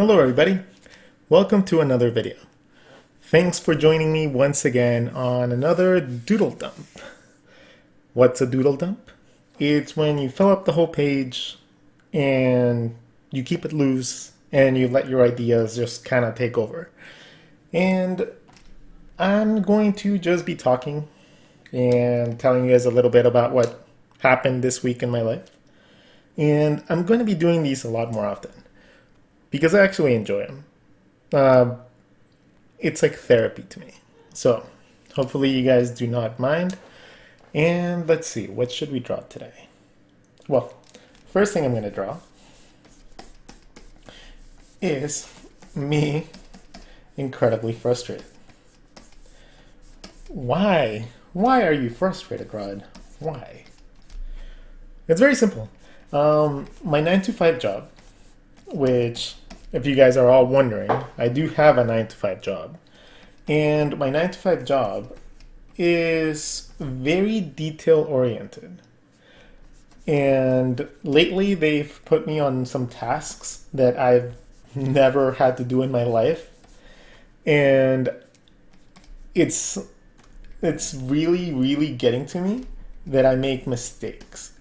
Hello everybody, welcome to another video. Thanks for joining me once again on another doodle dump. What's a doodle dump? It's when you fill up the whole page and you keep it loose and you let your ideas just kind of take over. And I'm going to just be talking and telling you guys a little bit about what happened this week in my life. And I'm going to be doing these a lot more often because I actually enjoy them. It's like therapy to me. So hopefully you guys do not mind. And let's see, what should we draw today? Well, first thing I'm going to draw is me incredibly frustrated. Why? Why are you frustrated, Rod? Why? It's very simple. My 9-to-5 job, which, if you guys are all wondering, I do have a 9-to-5 job. And my 9-to-5 job is very detail-oriented. And lately they've put me on some tasks that I've never had to do in my life. And it's really getting to me that I make mistakes.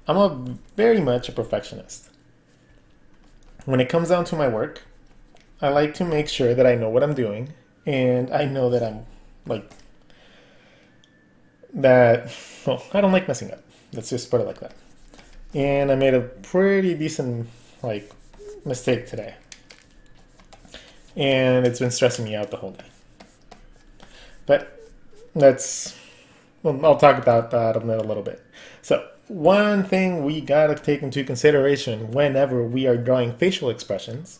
I'm very much a perfectionist. When it comes down to my work, I like to make sure that I know what I'm doing, and I know that I don't like messing up. Let's just put it like that. And I made a pretty decent mistake today. And it's been stressing me out the whole day. But I'll talk about that in a little bit. So one thing we gotta take into consideration whenever we are drawing facial expressions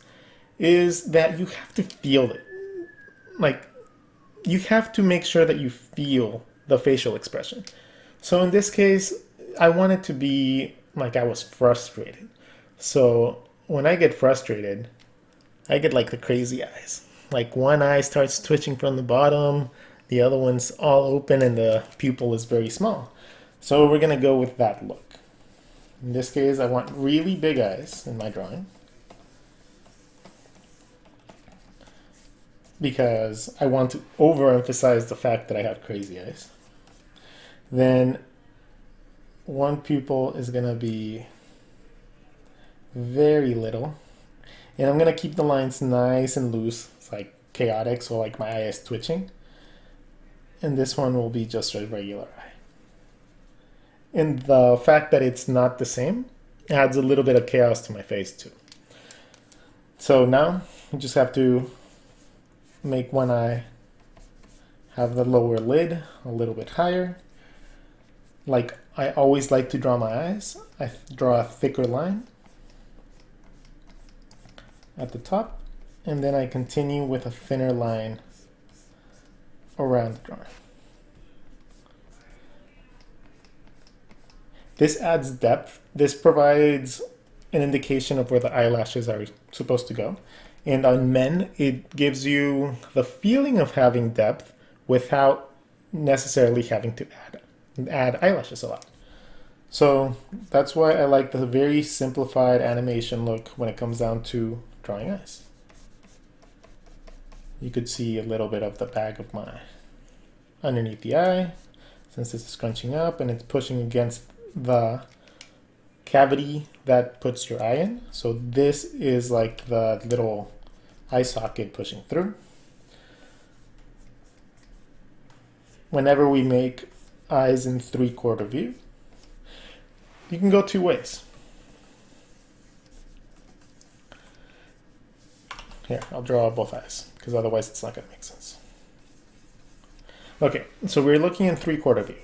is that you have to feel it. You have to make sure that you feel the facial expression. So in this case, I want it to be like I was frustrated. So when I get frustrated, I get like the crazy eyes. Like one eye starts twitching from the bottom, the other one's all open, and the pupil is very small. So we're gonna go with that look. In this case, I want really big eyes in my drawing because I want to overemphasize the fact that I have crazy eyes. Then one pupil is gonna be very little, and I'm gonna keep the lines nice and loose. It's like chaotic, so like my eye is twitching. And this one will be just a regular eye. And the fact that it's not the same adds a little bit of chaos to my face too. So now you just have to make one eye have the lower lid a little bit higher. Like I always like to draw my eyes, I draw a thicker line at the top, and then I continue with a thinner line around the drawing. This adds depth. This provides an indication of where the eyelashes are supposed to go. And on men, it gives you the feeling of having depth without necessarily having to add eyelashes a lot. So that's why I like the very simplified animation look when it comes down to drawing eyes. You could see a little bit of the bag of my underneath the eye, since it's scrunching up and it's pushing against the cavity that puts your eye in. So this is like the little eye socket pushing through. Whenever we make eyes in 3/4 view, you can go two ways. Here, I'll draw both eyes, because otherwise it's not going to make sense. Okay, so we're looking in 3/4 view.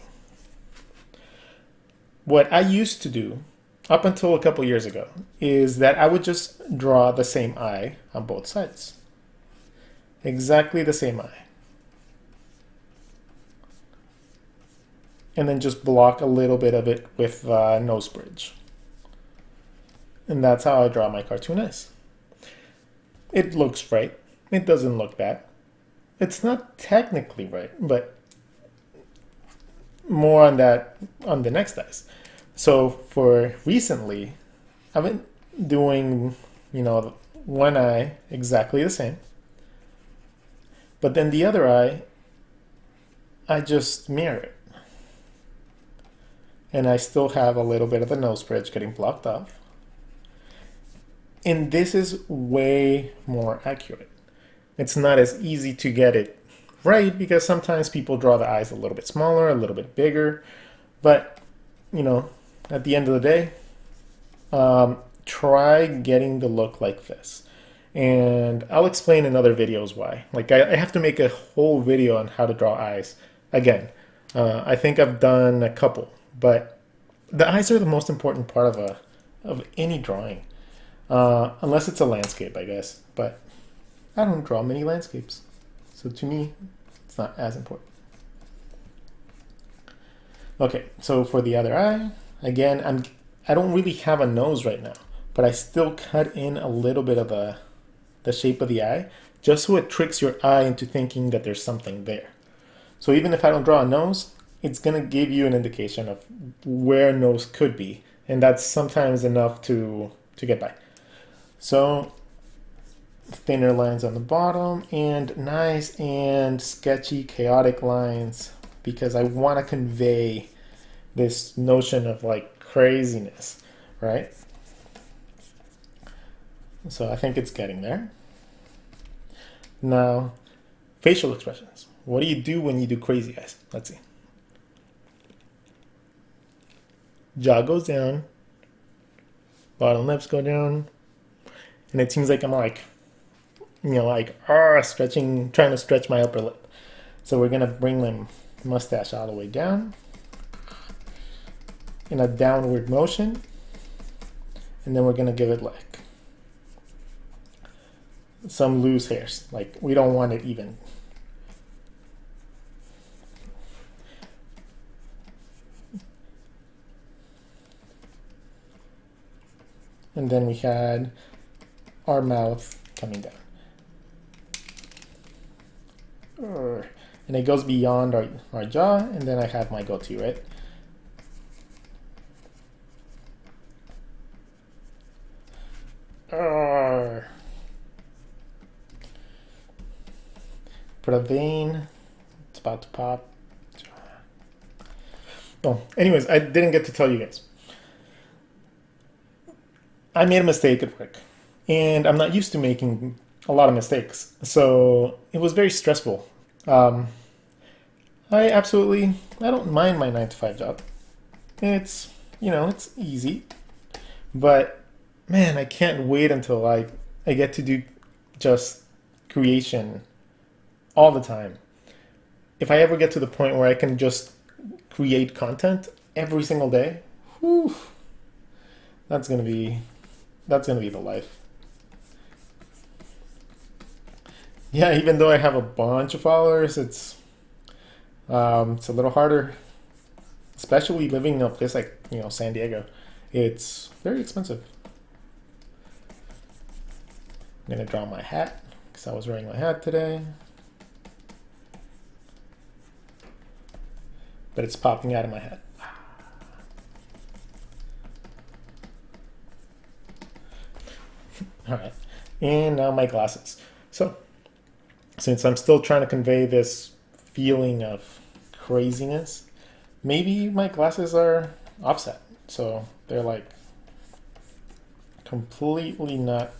What I used to do, up until a couple years ago, is that I would just draw the same eye on both sides. Exactly the same eye. And then just block a little bit of it with the nose bridge. And that's how I draw my cartoon eyes. It looks right. It doesn't look bad. It's not technically right, but more on that on the next eyes. So for recently, I've been doing, one eye exactly the same, but then the other eye, I just mirror it. And I still have a little bit of the nose bridge getting blocked off. And this is way more accurate. It's not as easy to get it right because sometimes people draw the eyes a little bit smaller, a little bit bigger. But, you know, at the end of the day, try getting the look like this. And I'll explain in other videos why. Like I have to make a whole video on how to draw eyes. Again, I think I've done a couple, but the eyes are the most important part of any drawing. Unless it's a landscape, I guess. But I don't draw many landscapes. So to me, it's not as important. Okay, so for the other eye, again, I don't really have a nose right now, but I still cut in a little bit of the shape of the eye, just so it tricks your eye into thinking that there's something there. So even if I don't draw a nose, it's gonna give you an indication of where a nose could be, and that's sometimes enough to get by. So thinner lines on the bottom and nice and sketchy, chaotic lines because I want to convey this notion of like craziness, right? So I think it's getting there. Now, facial expressions. What do you do when you do crazy eyes? Let's see. Jaw goes down, bottom lips go down, and it seems like I'm like, you know, like stretching, trying to stretch my upper lip. So we're gonna bring my mustache all the way down in a downward motion, and then we're gonna give it like some loose hairs. Like we don't want it even. And then we had our mouth coming down. And it goes beyond our jaw, and then I have my goatee, right? Put a vein. It's about to pop. Oh, anyways, I didn't get to tell you guys. I made a mistake at work, and I'm not used to making a lot of mistakes, so it was very stressful. I don't mind my 9-to-5 job. It's, you know, it's easy, but man, I can't wait until I get to do just creation all the time. If I ever get to the point where I can just create content every single day, whew, that's gonna be the life. Yeah, even though I have a bunch of followers, it's a little harder, especially living in a place like, you know, San Diego. It's very expensive. I'm gonna draw my hat because I was wearing my hat today, but it's popping out of my head. All right, and now my glasses. So, since I'm still trying to convey this feeling of craziness, maybe my glasses are offset. So they're like completely not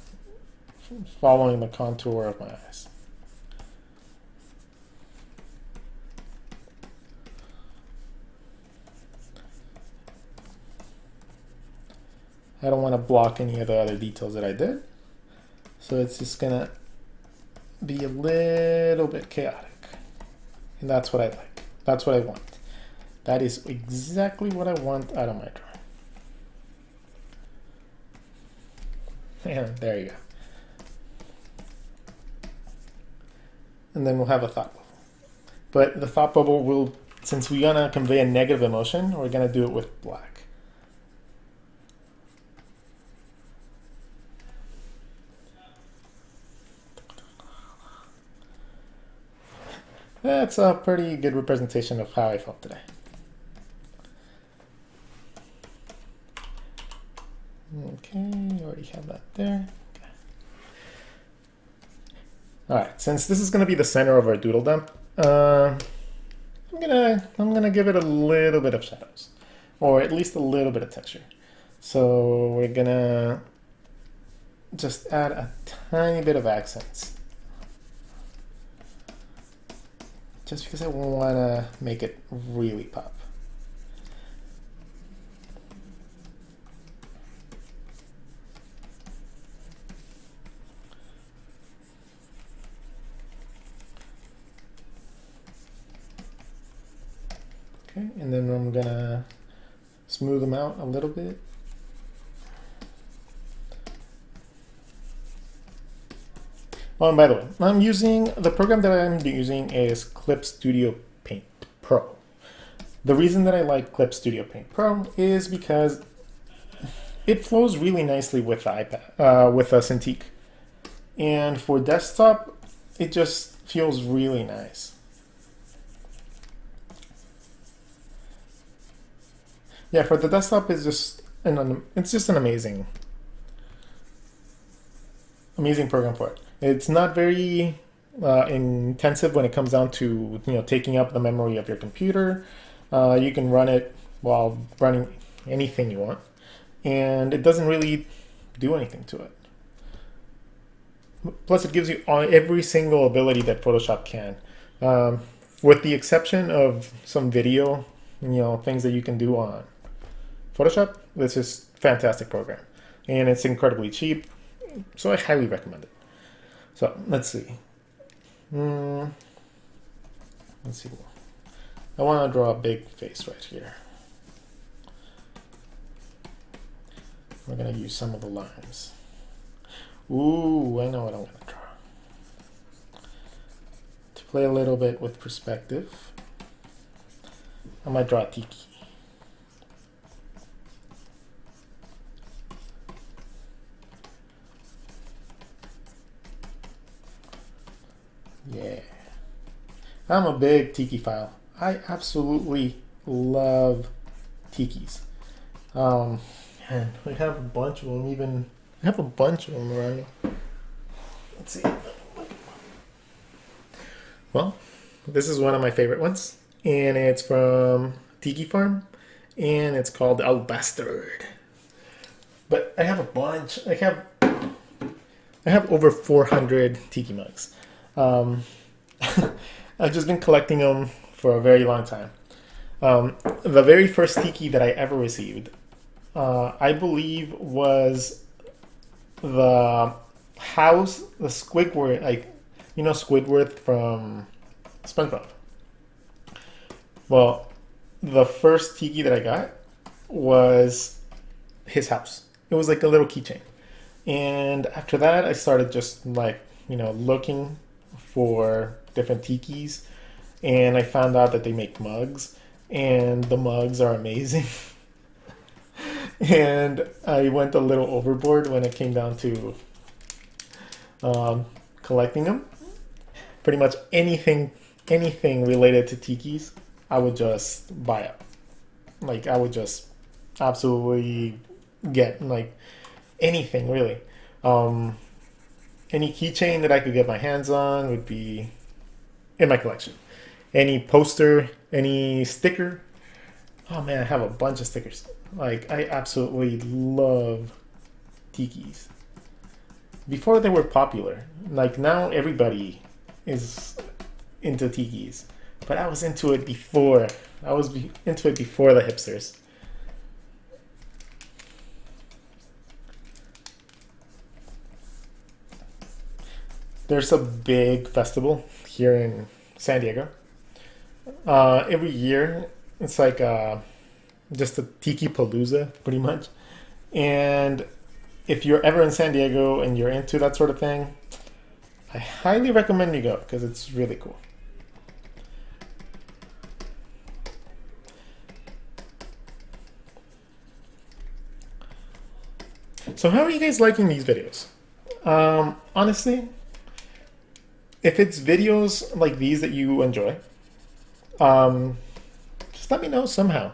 following the contour of my eyes. I don't want to block any of the other details that I did. So it's just gonna be a little bit chaotic. And that's what I like. That's what I want. That is exactly what I want out of my drawing. And there you go. And then we'll have a thought bubble. But the thought bubble will, since we're gonna convey a negative emotion, we're gonna do it with black. That's a pretty good representation of how I felt today. Okay, already have that there. Okay. All right, since this is going to be the center of our doodle dump, I'm gonna give it a little bit of shadows, or at least a little bit of texture. So we're gonna just add a tiny bit of accents, just because I want to make it really pop. Okay, and then I'm gonna smooth them out a little bit. Oh, and by the way, the program that I'm using is Clip Studio Paint Pro. The reason that I like Clip Studio Paint Pro is because it flows really nicely with the iPad, with a Cintiq. And for desktop, it just feels really nice. Yeah, for the desktop, it's just an amazing program for it. It's not very intensive when it comes down to taking up the memory of your computer. You can run it while running anything you want, and it doesn't really do anything to it. Plus, it gives you every single ability that Photoshop can, with the exception of some video, things that you can do on Photoshop. This is a fantastic program, and it's incredibly cheap, so I highly recommend it. So let's see. Let's see. I want to draw a big face right here. We're going to use some of the lines. Ooh, I know what I'm going to draw. To play a little bit with perspective, I might draw a tiki. Yeah, I'm a big tiki file. I absolutely love tikis. And we have a bunch of them. I have a bunch of them around. Let's see. Well, this is one of my favorite ones, and it's from Tiki Farm, and it's called Oh Bastard. But I have a bunch. I have over 400 tiki mugs. I've just been collecting them for a very long time. The very first tiki that I ever received, I believe, was the house, the Squidward, Squidward from SpongeBob. Well, the first tiki that I got was his house. It was like a little keychain. And after that, I started just looking for different tikis, and I found out that they make mugs, and the mugs are amazing. And I went a little overboard when it came down to collecting them. Pretty much anything related to tikis, I would just buy up. I would just absolutely get anything really. Any keychain that I could get my hands on would be in my collection. Any poster, any sticker. Oh man, I have a bunch of stickers. I absolutely love tikis. Before they were popular. Now everybody is into tikis. But I was into it before. Into it before the hipsters. There's a big festival here in San Diego. Every year, it's just a tiki palooza, pretty much. And if you're ever in San Diego and you're into that sort of thing, I highly recommend you go because it's really cool. So how are you guys liking these videos? Honestly, if it's videos like these that you enjoy, just let me know somehow.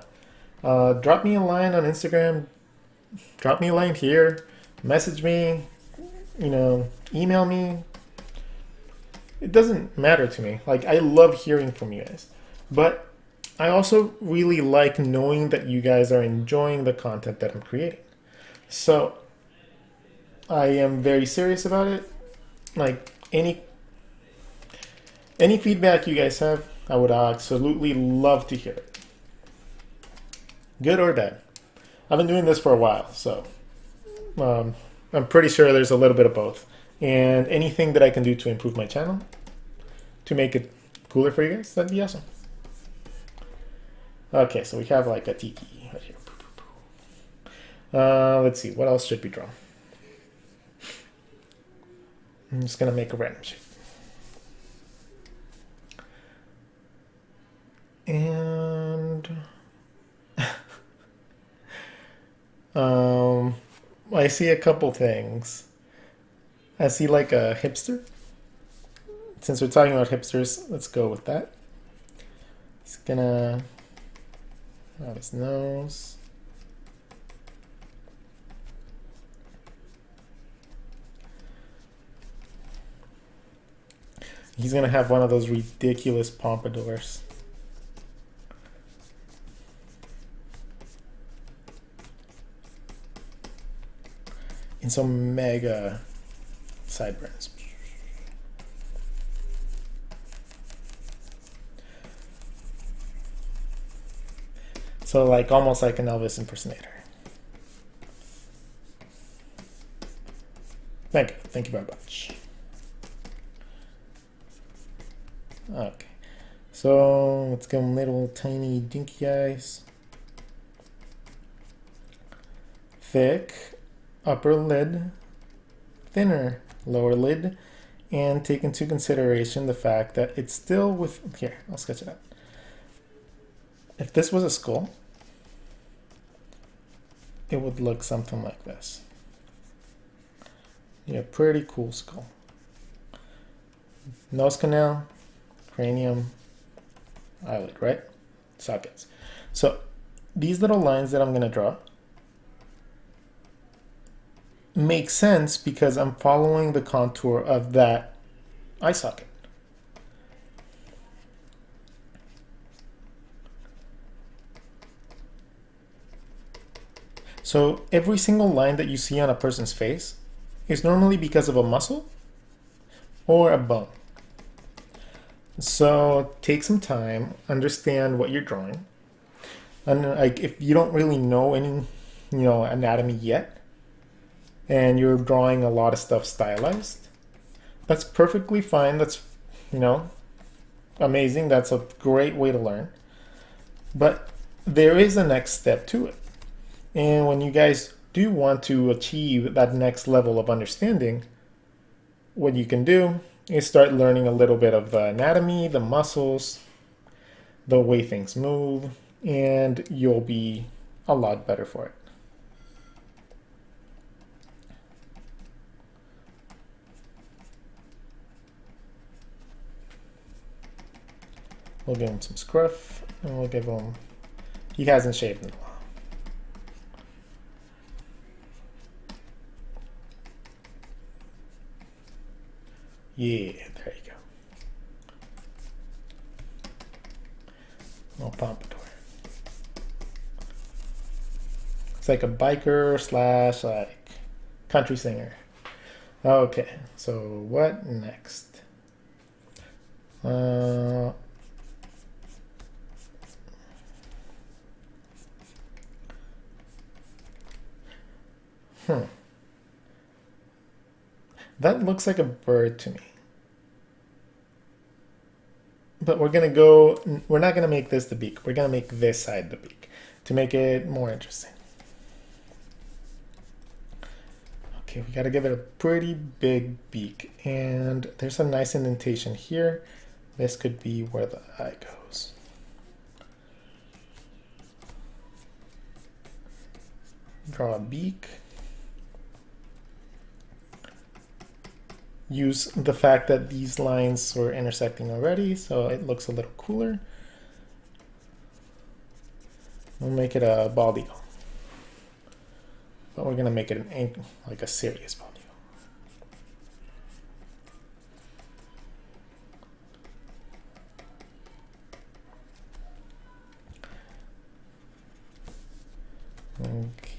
Drop me a line on Instagram, drop me a line here, message me, email me. it doesn't matter to me. Like, I love hearing from you guys. But I also really like knowing that you guys are enjoying the content that I'm creating. So I am very serious about it. Like, any feedback you guys have, I would absolutely love to hear it. Good or bad. I've been doing this for a while, so I'm pretty sure there's a little bit of both. And anything that I can do to improve my channel, to make it cooler for you guys, that'd be awesome. Okay, so we have like a tiki right here. Let's see, what else should we draw? I'm just gonna make a random shape. And I see a couple things. I see like a hipster. Since we're talking about hipsters, let's go with that. He's gonna have his nose. He's gonna have one of those ridiculous pompadours. And some mega sideburns. So like almost like an Elvis impersonator. Thank you very much. Okay, so let's go little tiny dinky eyes. Thick upper lid, thinner lower lid, and take into consideration the fact that it's still with, here, I'll sketch it out. If this was a skull, it would look something like this. Yeah, pretty cool skull. Nose canal, cranium, eyelid, right? Sockets. So these little lines that I'm gonna draw make sense because I'm following the contour of that eye socket. So every single line that you see on a person's face is normally because of a muscle or a bone. So take some time, understand what you're drawing. And like if you don't really know any, anatomy yet, and you're drawing a lot of stuff stylized, that's perfectly fine. That's, amazing. That's a great way to learn. But there is a next step to it. And when you guys do want to achieve that next level of understanding, what you can do is start learning a little bit of the anatomy, the muscles, the way things move, and you'll be a lot better for it. We'll give him some scruff, and we'll give him, he hasn't shaved in a while. Yeah, there you go. No pompadour. It's like a biker slash like country singer. Okay, so what next? That looks like a bird to me. But we're not gonna make this the beak. We're gonna make this side the beak to make it more interesting. Okay, we gotta give it a pretty big beak. And there's a nice indentation here. This could be where the eye goes. Draw a beak. Use the fact that these lines were intersecting already, so it looks a little cooler. We'll make it a bald eagle. But we're gonna make it like a serious bald eagle.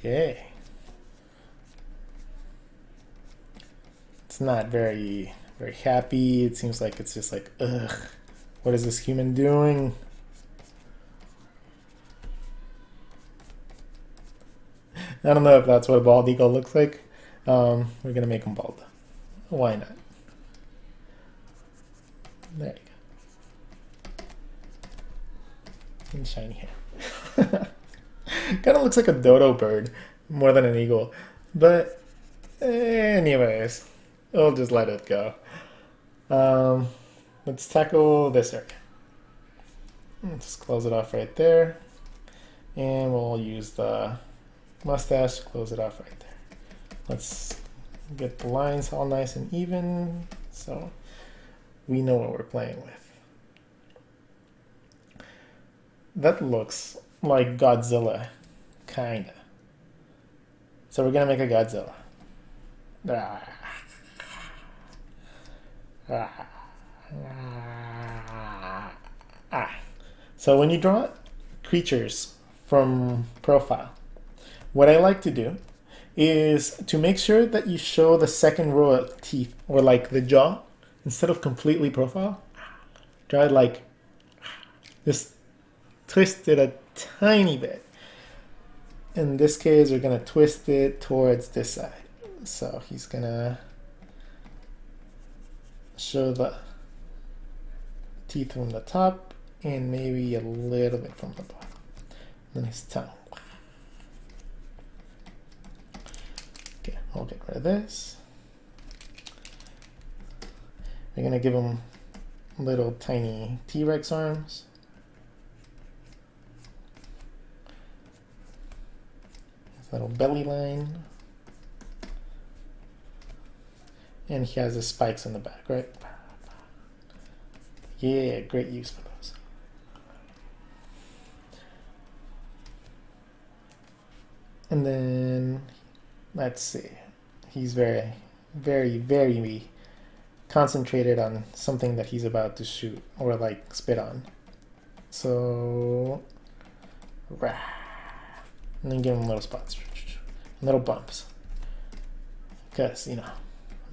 Okay. It's not very happy. It seems like it's just like, ugh, what is this human doing? I don't know if that's what a bald eagle looks like. We're gonna make him bald. Why not? There you go. And shiny hair. Kind of looks like a dodo bird more than an eagle. But anyways, we'll just let it go. Let's tackle this area. Just close it off right there. And we'll use the mustache to close it off right there. Let's get the lines all nice and even so we know what we're playing with. That looks like Godzilla, kinda. So we're gonna make a Godzilla. So when you draw creatures from profile, what I like to do is to make sure that you show the second row of teeth, or like the jaw, instead of completely profile. Try like just twist it a tiny bit. In this case, we're gonna twist it towards this side. So he's gonna show the teeth from the top and maybe a little bit from the bottom. Then his tongue. Okay, I'll get rid of this. We're gonna give him little tiny T-Rex arms. His little belly line. And he has his spikes in the back, right? Yeah, great use for those. And then, let's see. He's very concentrated on something that he's about to shoot or like spit on. So, and then give him little spots, little bumps. Because, you know,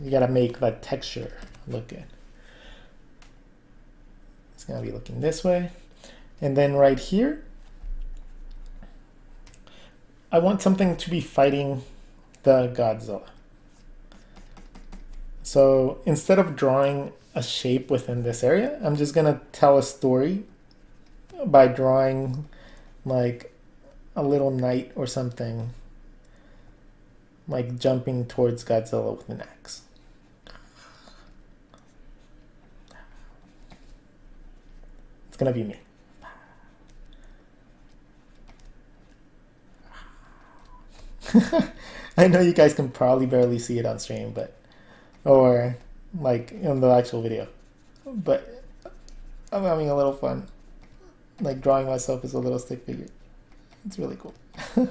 you gotta make that texture look good. It's gonna be looking this way. And then right here, I want something to be fighting the Godzilla. So instead of drawing a shape within this area, I'm just gonna tell a story by drawing like a little knight or something, like jumping towards Godzilla with an axe. It's gonna be me. I know you guys can probably barely see it on stream, but or like in the actual video, but I'm having a little fun, like drawing myself as a little stick figure. It's really cool. And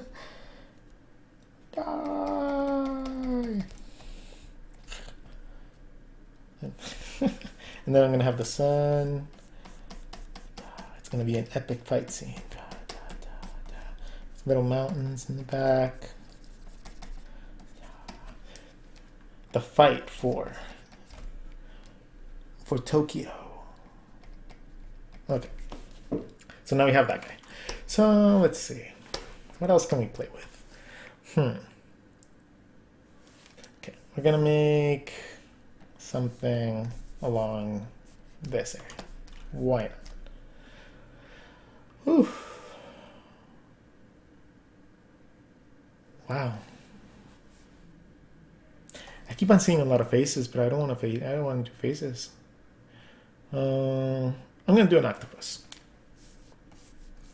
then I'm gonna have the sun. It's gonna be an epic fight scene. Little mountains in the back. The fight for Tokyo. Okay. So now we have that guy. So let's see. What else can we play with? Okay, we're gonna make something along this area. Why not? Whew. Wow. I keep on seeing a lot of faces, but I don't want to do faces. I'm gonna do an octopus.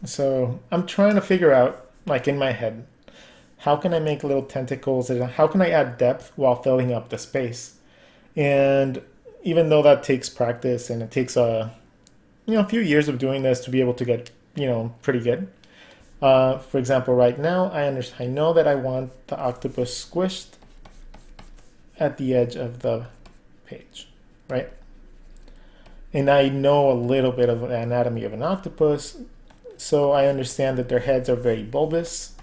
So I'm trying to figure out, like in my head, how can I make little tentacles and how can I add depth while filling up the space? And even though that takes practice and it takes a few years of doing this to be able to get pretty good. For example, right now I know that I want the octopus squished at the edge of the page, right? And I know a little bit of the anatomy of an octopus, so I understand that their heads are very bulbous.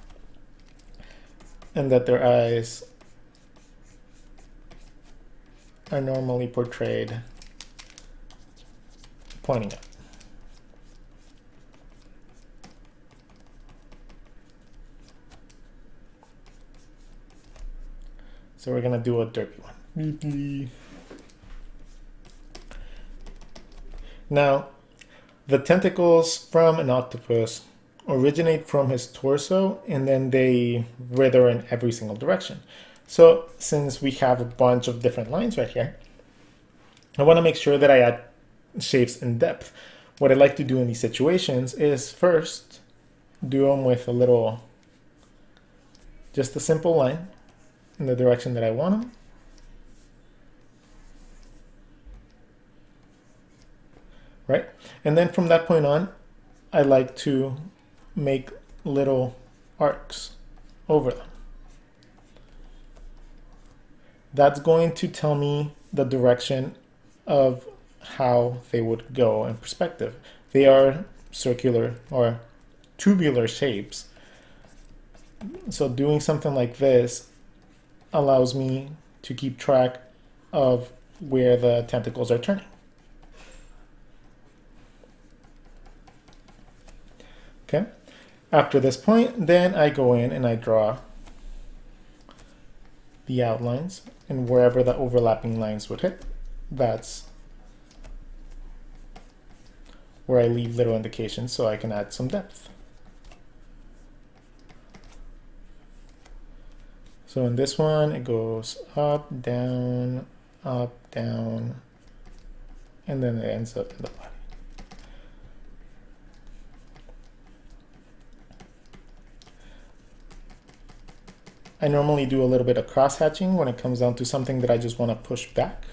and that their eyes are normally portrayed pointing up. So we're gonna do a derpy one. Now, the tentacles from an octopus originate from his torso, and then they wither in every single direction. So since we have a bunch of different lines right here, I want to make sure that I add shapes in depth. What I like to do in these situations is first do them with a little, just a simple line in the direction that I want them. Right? And then from that point on, I like to make little arcs over them. That's going to tell me the direction of how they would go in perspective. They are circular or tubular shapes. So doing something like this allows me to keep track of where the tentacles are turning. Okay. After this point, then I go in and I draw the outlines, and wherever the overlapping lines would hit, that's where I leave little indications so I can add some depth. So in this one, it goes up, down, and then it ends up in the body. I normally do a little bit of cross-hatching when it comes down to something that I just want to push back.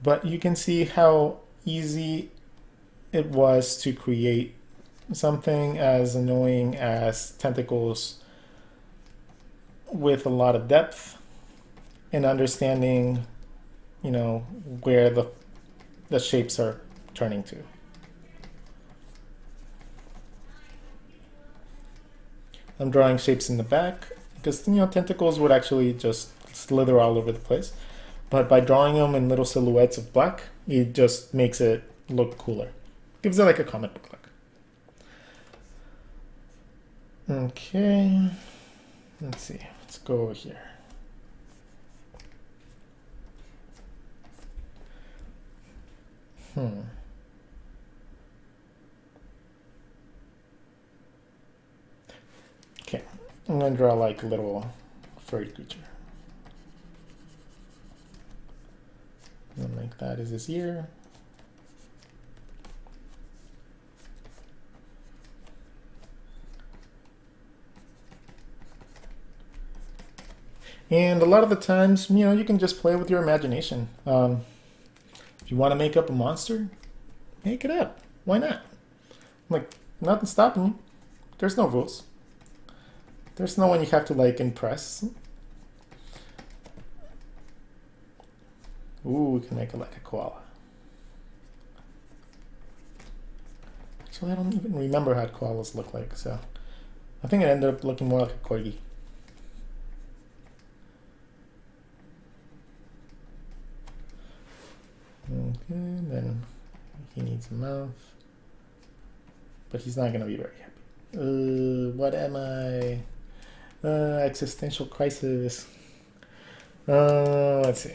But you can see how easy it was to create something as annoying as tentacles with a lot of depth and understanding, you know, where the shapes are turning to. I'm drawing shapes in the back because, you know, tentacles would actually just slither all over the place. But by drawing them in little silhouettes of black, it just makes it look cooler. Gives it like a comic book look. Okay, let's see. Let's go over here. Okay, I'm going to draw like a little furry creature. And like that is his ear. And a lot of the times, you know, you can just play with your imagination. If you want to make up a monster, make it up. Why not? Like, nothing's stopping you. There's no rules. There's no one you have to, like, impress. Ooh, we can make it like a koala. Actually, I don't even remember how koalas look like, so I think it ended up looking more like a corgi. Okay, then he needs a mouth, but he's not gonna be very happy. What am I? Existential crisis. Let's see.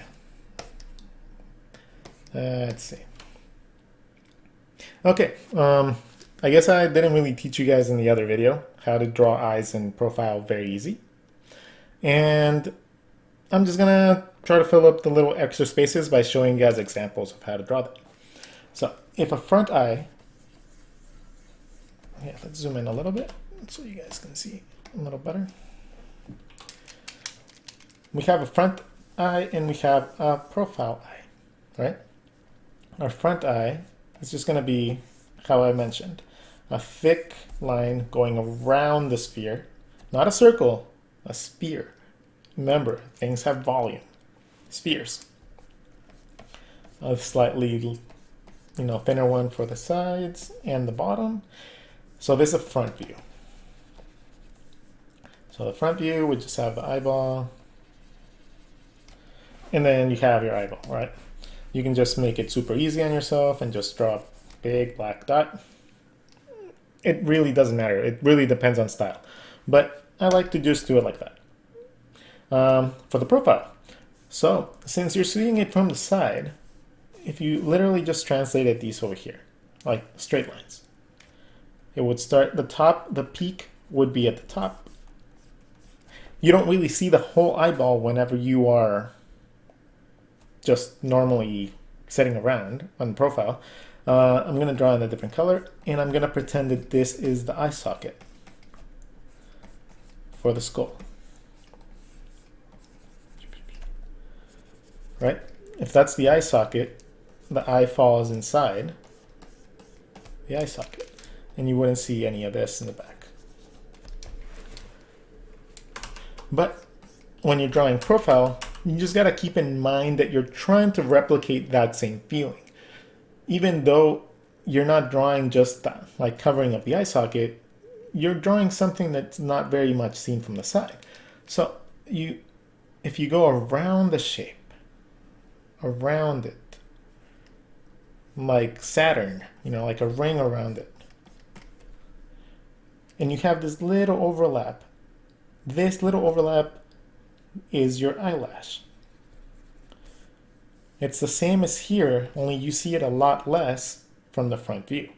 Let's see. Okay, I guess I didn't really teach you guys in the other video how to draw eyes in profile very easy. And I'm just gonna try to fill up the little extra spaces by showing you guys examples of how to draw them. So if a front eye, yeah, let's zoom in a little bit so you guys can see a little better. We have a front eye and we have a profile eye, right? Our front eye is just gonna be, how I mentioned, a thick line going around the sphere, not a circle, a sphere. Remember, things have volume. Spheres. A slightly, you know, thinner one for the sides and the bottom. So this is a front view. So the front view would just have the eyeball, and then you have your eyeball, right? You can just make it super easy on yourself and just draw a big black dot. It really doesn't matter. It really depends on style. But I like to just do it like that. For the profile. So since you're seeing it from the side, if you literally just translated these over here, like straight lines, it would start the top, the peak would be at the top. You don't really see the whole eyeball whenever you are just normally sitting around on the profile. I'm going to draw in a different color, and I'm going to pretend that this is the eye socket for the skull. Right? If that's the eye socket, the eye falls inside the eye socket, and you wouldn't see any of this in the back. But when you're drawing profile, you just got to keep in mind that you're trying to replicate that same feeling. Even though you're not drawing just that, like covering up the eye socket, you're drawing something that's not very much seen from the side. So if you go around the shape, around it, like Saturn, like a ring around it, and you have this little overlap, this little overlap is your eyelash. It's the same as here, only you see it a lot less from the front view.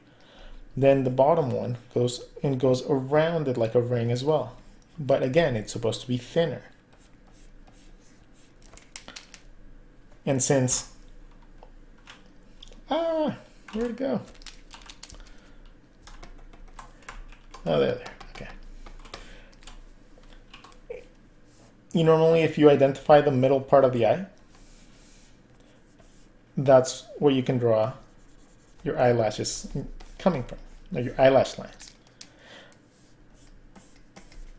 Then the bottom one goes around it like a ring as well. But again, it's supposed to be thinner. And since, where'd it go? Oh, there, okay. Normally, if you identify the middle part of the eye, that's where you can draw your eyelashes coming from, or your eyelash lines.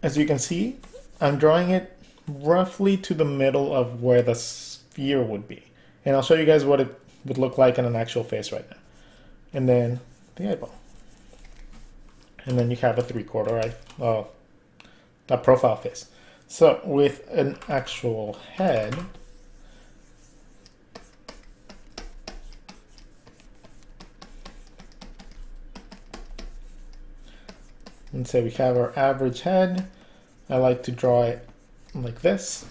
As you can see, I'm drawing it roughly to the middle of where the sphere would be. And I'll show you guys what it would look like in an actual face right now. And then the eyeball. And then you have a 3/4 eye, a profile face. So with an actual head, and say we have our average head. I like to draw it like this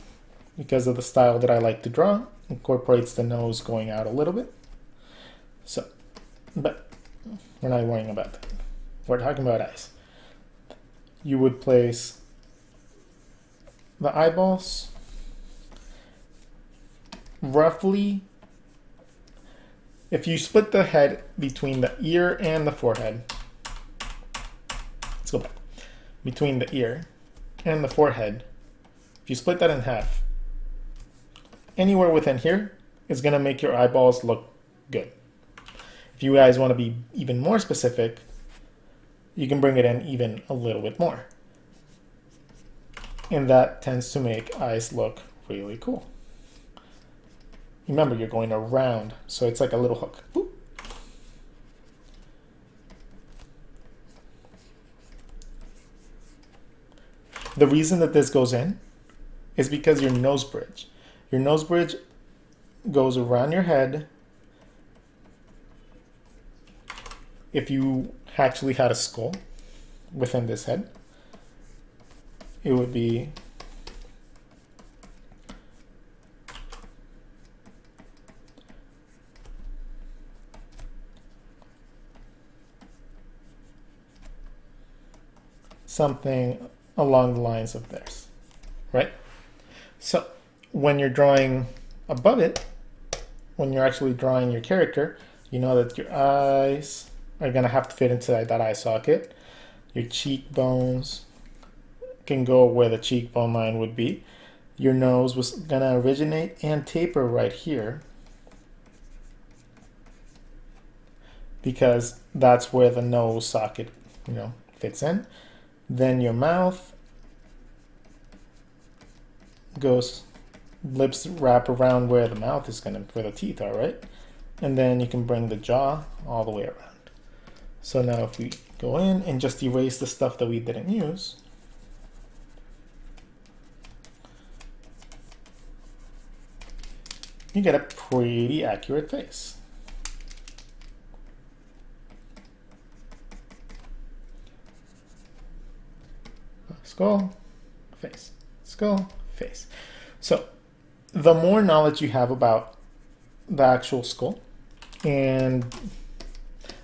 because of the style that I like to draw. Incorporates the nose going out a little bit. So, but we're not worrying about that. We're talking about eyes. You would place the eyeballs roughly. If you split the head between the ear and the forehead, let's go back. Between the ear and the forehead, if you split that in half, anywhere within here is going to make your eyeballs look good. If you guys want to be even more specific, you can bring it in even a little bit more. And that tends to make eyes look really cool. Remember, you're going around, so it's like a little hook. Boop. The reason that this goes in is because your nose bridge goes around your head. If you actually had a skull within this head, it would be something along the lines of theirs, right? So when you're drawing above it, when you're actually drawing your character, you know that your eyes are going to have to fit inside that eye socket. Your cheekbones can go where the cheekbone line would be. Your nose was going to originate and taper right here because that's where the nose socket, fits in. Then your mouth goes, lips wrap around where the mouth is where the teeth are, right? And then you can bring the jaw all the way around. So now if we go in and just erase the stuff that we didn't use. You get a pretty accurate face. Skull, face, skull, face. So the more knowledge you have about the actual skull and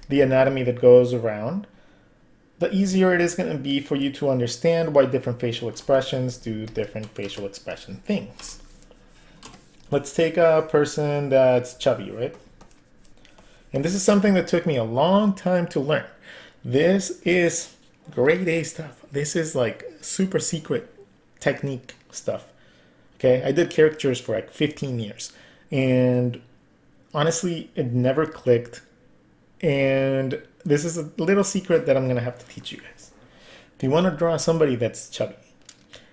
the anatomy that goes around, the easier it is going to be for you to understand why different facial expressions do different facial expression things. Let's take a person that's chubby, right? And this is something that took me a long time to learn. This is grade A stuff. This is like super secret technique stuff. Okay, I did caricatures for like 15 years. And honestly, it never clicked. And this is a little secret that I'm going to have to teach you guys. If you want to draw somebody that's chubby,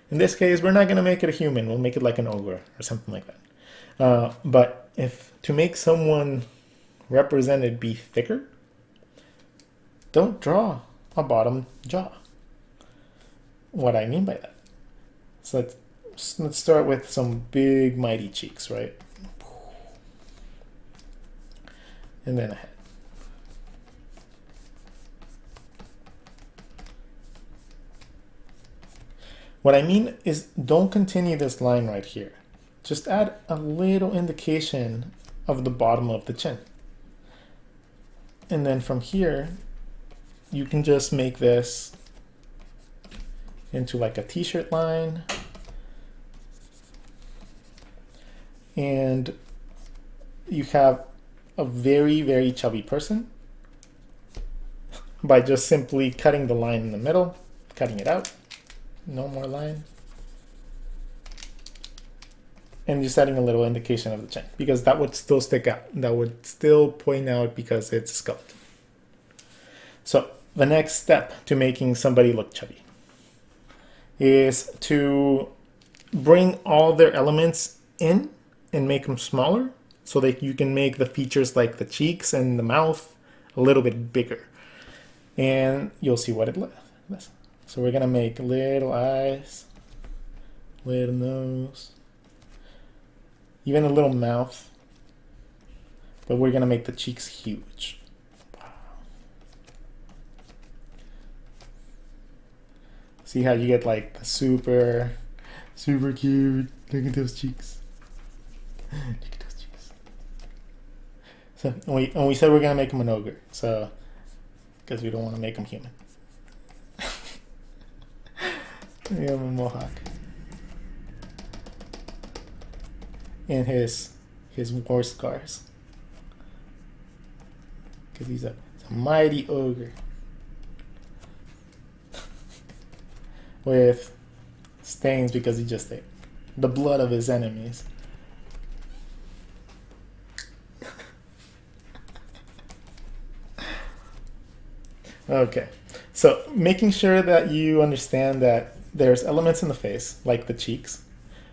in this case, we're not going to make it a human. We'll make it like an ogre or something like that. But if to make someone represented be thicker, don't draw a bottom jaw. What I mean by that. So let's start with some big mighty cheeks, right? And then a head. What I mean is don't continue this line right here. Just add a little indication of the bottom of the chin. And then from here, you can just make this into like a t-shirt line. And you have a very, very chubby person by just simply cutting the line in the middle, cutting it out. No more line. And just adding a little indication of the chin, because that would still stick out. That would still point out because it's a skeleton. So the next step to making somebody look chubby is to bring all their elements in and make them smaller so that you can make the features like the cheeks and the mouth a little bit bigger. And you'll see what it looks. So we're going to make little eyes, little nose, even a little mouth, but we're going to make the cheeks huge. Wow. See how you get like the super cute. Look at those cheeks. Look at those cheeks. So, and we said we're going to make him an ogre, so, because we don't want to make him human. We have a mohawk. And his war scars. Because he's a mighty ogre. With stains because he just ate the blood of his enemies. Okay, so making sure that you understand that there's elements in the face, like the cheeks,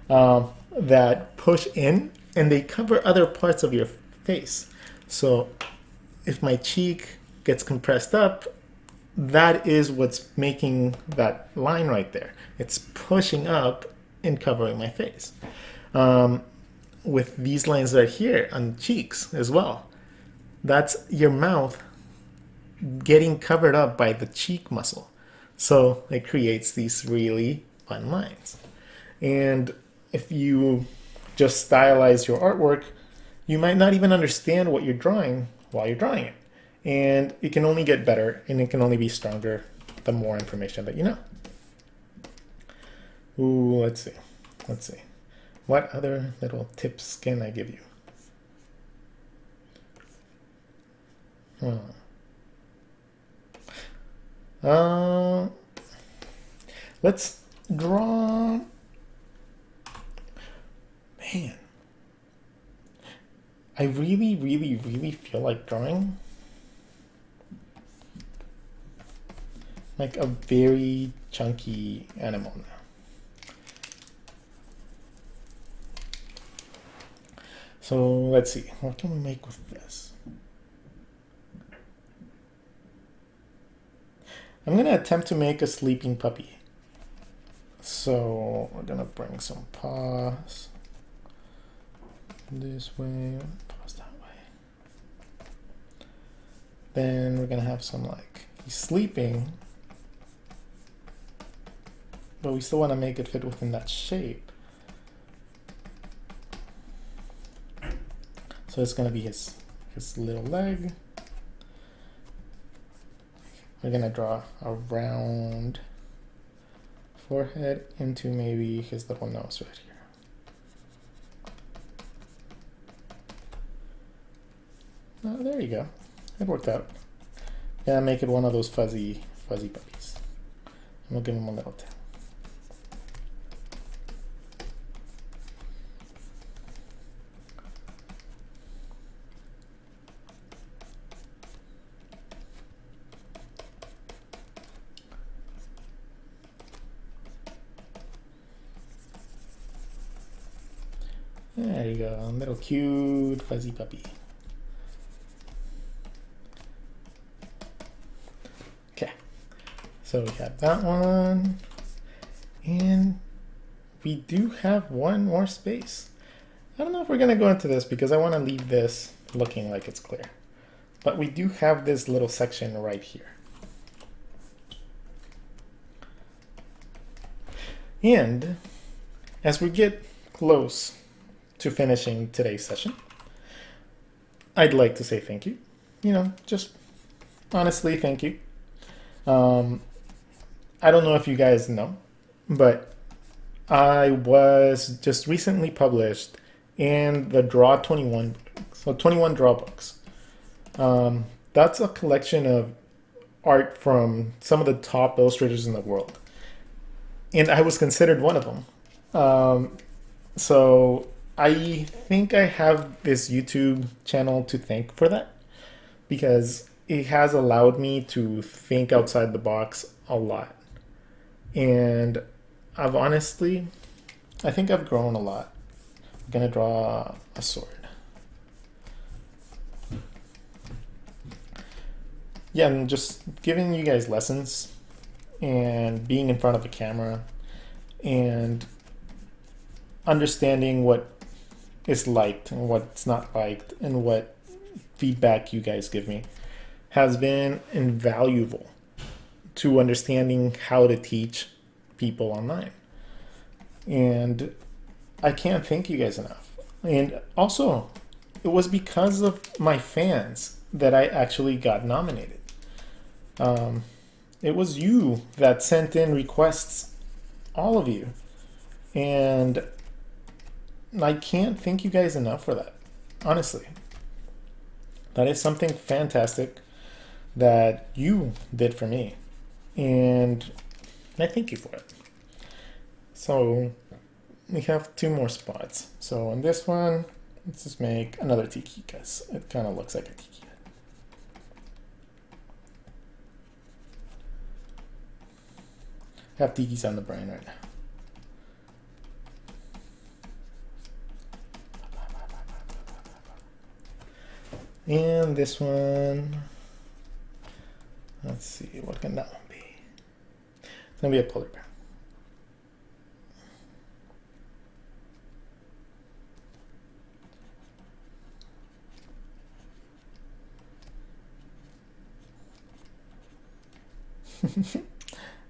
that push in and they cover other parts of your face. So if my cheek gets compressed up, that is what's making that line right there. It's pushing up and covering my face. With these lines right here on cheeks as well, that's your mouth getting covered up by the cheek muscle. So it creates these really fun lines. And if you just stylize your artwork, you might not even understand what you're drawing while you're drawing it. And it can only get better and it can only be stronger the more information that you know. Ooh, let's see. What other little tips can I give you? Let's draw. Man, I really feel like drawing like a very chunky animal now. So let's see, what can we make with this? I'm gonna attempt to make a sleeping puppy. So we're gonna bring some paws this way, paws that way. Then we're gonna have some like, he's sleeping, but we still wanna make it fit within that shape. So it's gonna be his little leg. We're gonna draw a round forehead into maybe his little nose right here. Oh, there you go. It worked out. Gonna make it one of those fuzzy puppies. And we'll give him a little tail. There you go, a little cute fuzzy puppy. Okay, so we have that one, and we do have one more space. I don't know if we're gonna go into this because I want to leave this looking like it's clear, but we do have this little section right here. And as we get close to finishing today's session, I'd like to say thank you. You know, just honestly, thank you. I don't know if you guys know, but I was just recently published in the Draw 21, so 21 Draw books. That's a collection of art from some of the top illustrators in the world. And I was considered one of them. So I think I have this YouTube channel to thank for that, because it has allowed me to think outside the box a lot. And I think I've grown a lot. I'm gonna draw a sword. Yeah, I'm just giving you guys lessons and being in front of the camera and understanding what is liked and what's not liked and what feedback you guys give me has been invaluable to understanding how to teach people online. And I can't thank you guys enough. And also, it was because of my fans that I actually got nominated. It was you that sent in requests, all of you. And I can't thank you guys enough for that, honestly. That is something fantastic that you did for me. And I thank you for it. So we have 2 more spots. So on this one, let's just make another tiki because it kind of looks like a tiki. I have tikis on the brain right now. And this one, let's see, what can that one be? It's gonna be a polar bear.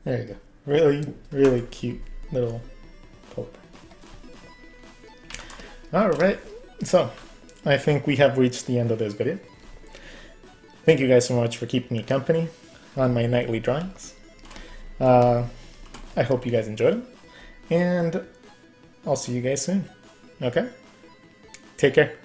There you go. Really, really cute little polar bear. All right, so I think we have reached the end of this video. Thank you guys so much for keeping me company on my nightly drawings. I hope you guys enjoyed them, and I'll see you guys soon. Okay? Take care.